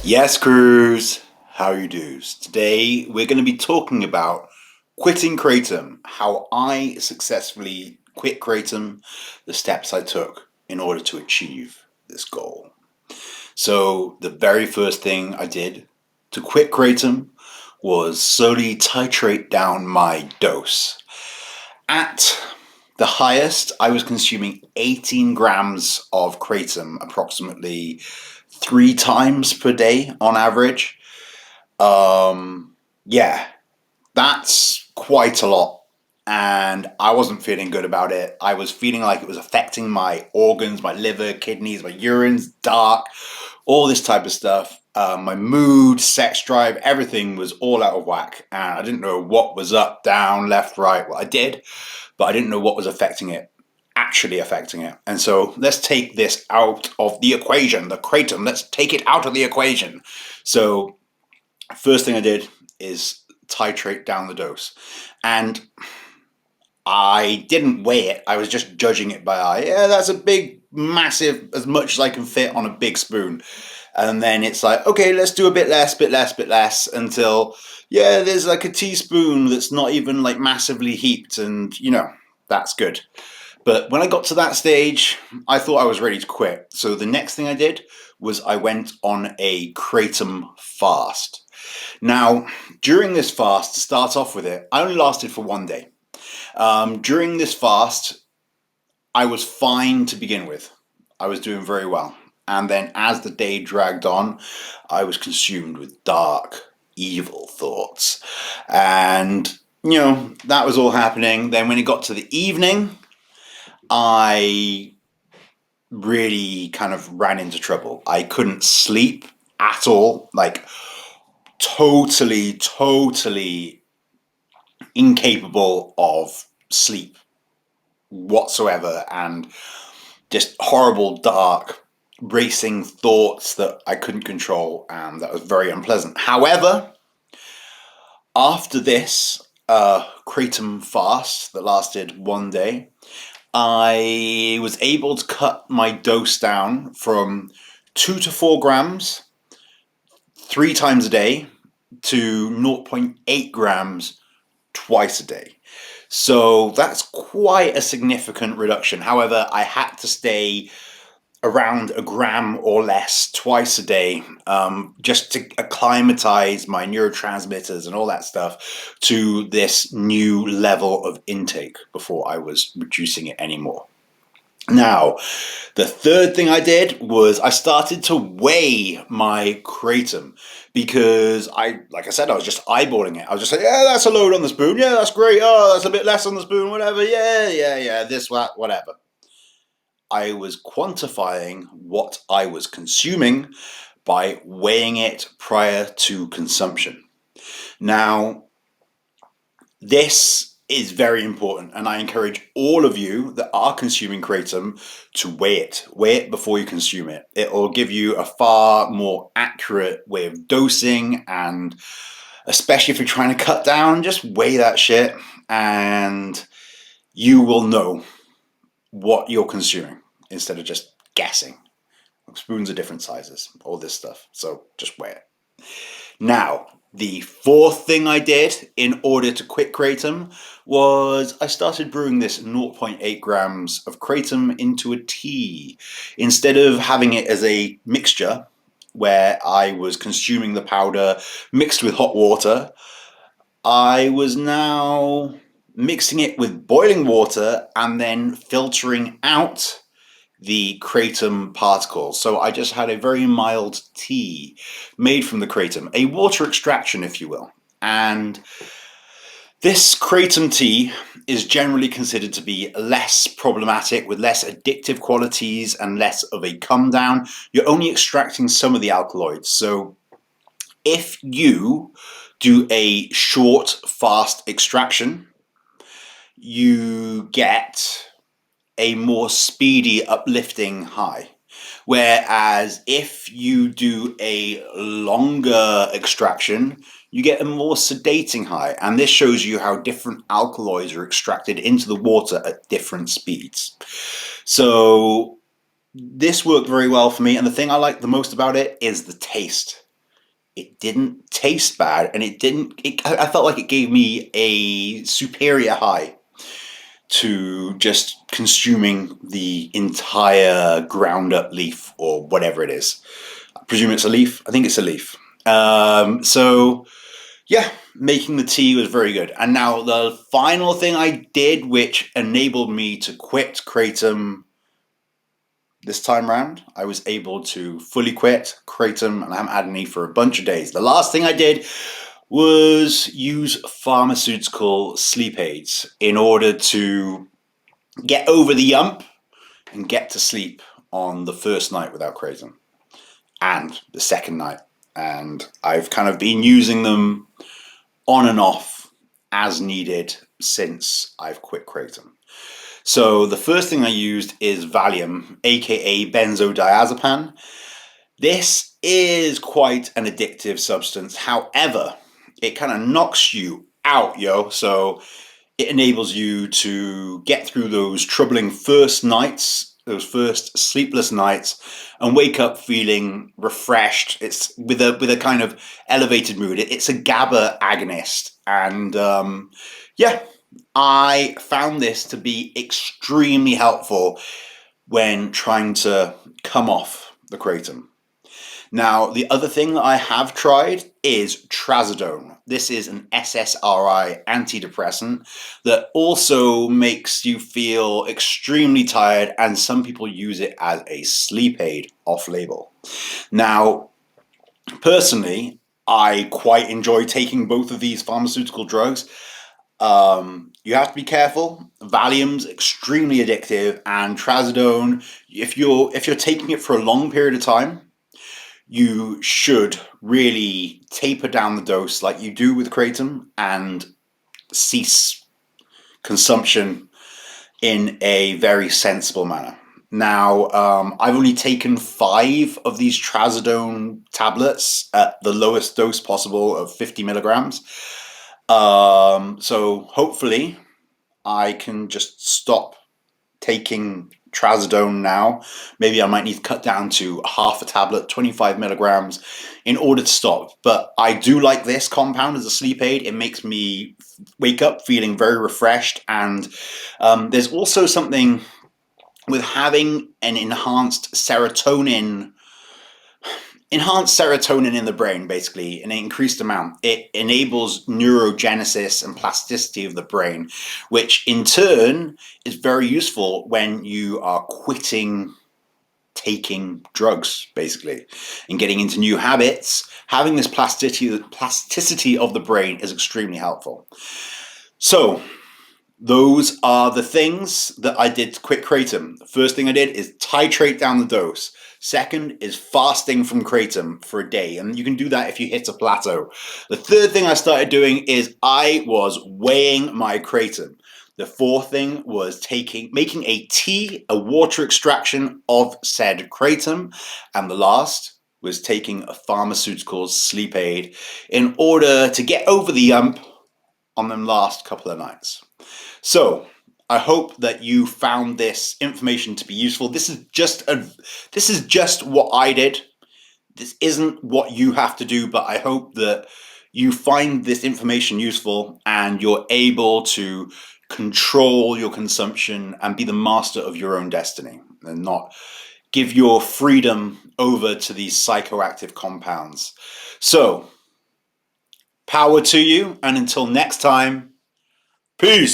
Yes, crews, how you do's? Today we're going to be talking about quitting Kratom, how I successfully quit Kratom, the steps I took in order to achieve this goal. So the very first thing I did to quit Kratom was slowly titrate down my dose. At the highest, I was consuming 18 grams of Kratom approximately 3 times per day on average. Yeah, that's quite a lot. And I wasn't feeling good about it. I was feeling like it was affecting my organs, my liver, kidneys, my urine's dark, all this type of stuff. My mood, sex drive, everything was all out of whack. And I didn't know what was up, down, left, right. Well, I did, but I didn't know what was affecting it, actually affecting it. And so let's take this out of the equation, the kratom, let's take it out of the equation. So first thing I did is titrate down the dose. And I didn't weigh it. I was just judging it by eye. Yeah, that's a big, massive, as much as I can fit on a big spoon. And then it's like, okay, let's do a bit less, bit less, bit less until, yeah, there's like a teaspoon that's not even like massively heaped. And, that's good. But when I got to that stage, I thought I was ready to quit. So the next thing I did was I went on a kratom fast. Now, during this fast, to start off with it, I only lasted for one day. During this fast, I was fine to begin with. I was doing very well. And then as the day dragged on, I was consumed with dark, evil thoughts. And, that was all happening. Then when it got to the evening, I really kind of ran into trouble. I couldn't sleep at all. Like, totally incapable of sleep whatsoever, and just horrible, dark, racing thoughts that I couldn't control, and that was very unpleasant. However, after this kratom fast that lasted one day, I was able to cut my dose down from 2 to 4 grams 3 times a day to zero point 0.8 grams twice a day. So that's quite a significant reduction. However, I had to stay around a gram or less twice a day, just to acclimatize my neurotransmitters and all that stuff to this new level of intake before I was reducing it anymore. Now, the third thing I did was I started to weigh my kratom, because like I said, I was just eyeballing it. I was just like, yeah, that's a load on the spoon. Yeah, that's great. Oh, that's a bit less on the spoon. Whatever. Yeah. This, that, whatever. I was quantifying what I was consuming by weighing it prior to consumption. Now, this is very important, and I encourage all of you that are consuming kratom to weigh it. Weigh it before you consume it. It will give you a far more accurate way of dosing, and especially if you're trying to cut down, just weigh that shit and you will know what you're consuming instead of just guessing. Spoons are different sizes, all this stuff. So just weigh it. Now, the fourth thing I did in order to quit kratom was I started brewing this 0.8 grams of kratom into a tea. Instead of having it as a mixture where I was consuming the powder mixed with hot water, I was now mixing it with boiling water and then filtering out the kratom particles. So I just had a very mild tea made from the kratom, a water extraction, if you will. And this kratom tea is generally considered to be less problematic, with less addictive qualities and less of a come down. You're only extracting some of the alkaloids. So if you do a short, fast extraction, you get a more speedy, uplifting high. Whereas if you do a longer extraction, you get a more sedating high. And this shows you how different alkaloids are extracted into the water at different speeds. So this worked very well for me. And the thing I like the most about it is the taste. It didn't taste bad, and I felt like it gave me a superior high to just consuming the entire ground up leaf or whatever it is. I presume it's a leaf. I think it's a leaf. So yeah, making the tea was very good. And now the final thing I did, which enabled me to quit Kratom this time round, I was able to fully quit Kratom, and I haven't had any for a bunch of days. The last thing I did was use pharmaceutical sleep aids in order to get over the yump and get to sleep on the first night without Kratom and the second night. And I've kind of been using them on and off as needed since I've quit Kratom. So the first thing I used is Valium, aka benzodiazepam. This is quite an addictive substance. However, it kind of knocks you out, yo. So it enables you to get through those troubling first nights, those first sleepless nights, and wake up feeling refreshed. It's with a kind of elevated mood. It's a GABA agonist, and yeah, I found this to be extremely helpful when trying to come off the kratom. Now, the other thing that I have tried is trazodone. This is an SSRI antidepressant that also makes you feel extremely tired, and some people use it as a sleep aid off label. Now, personally, I quite enjoy taking both of these pharmaceutical drugs. You have to be careful. Valium's extremely addictive, and trazodone, if you're taking it for a long period of time, you should really taper down the dose like you do with kratom and cease consumption in a very sensible manner. Now, I've only taken 5 of these trazodone tablets at the lowest dose possible of 50 milligrams. So hopefully I can just stop taking trazodone now. Maybe I might need to cut down to half a tablet, 25 milligrams, in order to stop. But I do like this compound as a sleep aid. It makes me wake up feeling very refreshed. And there's also something with having an enhanced serotonin in the brain, basically, an increased amount. It enables neurogenesis and plasticity of the brain, which in turn is very useful when you are quitting taking drugs, basically, and getting into new habits. Having this plasticity of the brain is extremely helpful. So those are the things that I did to quit kratom. The first thing I did is titrate down the dose. Second is fasting from kratom for a day, and you can do that if you hit a plateau. The third thing I started doing is I was weighing my kratom. The fourth thing was making a tea, a water extraction of said kratom, and the last was taking a pharmaceutical sleep aid in order to get over the ump on them last couple of nights. So I hope that you found this information to be useful. This is just what I did. This isn't what you have to do, but I hope that you find this information useful and you're able to control your consumption and be the master of your own destiny and not give your freedom over to these psychoactive compounds. So, power to you, and until next time, peace.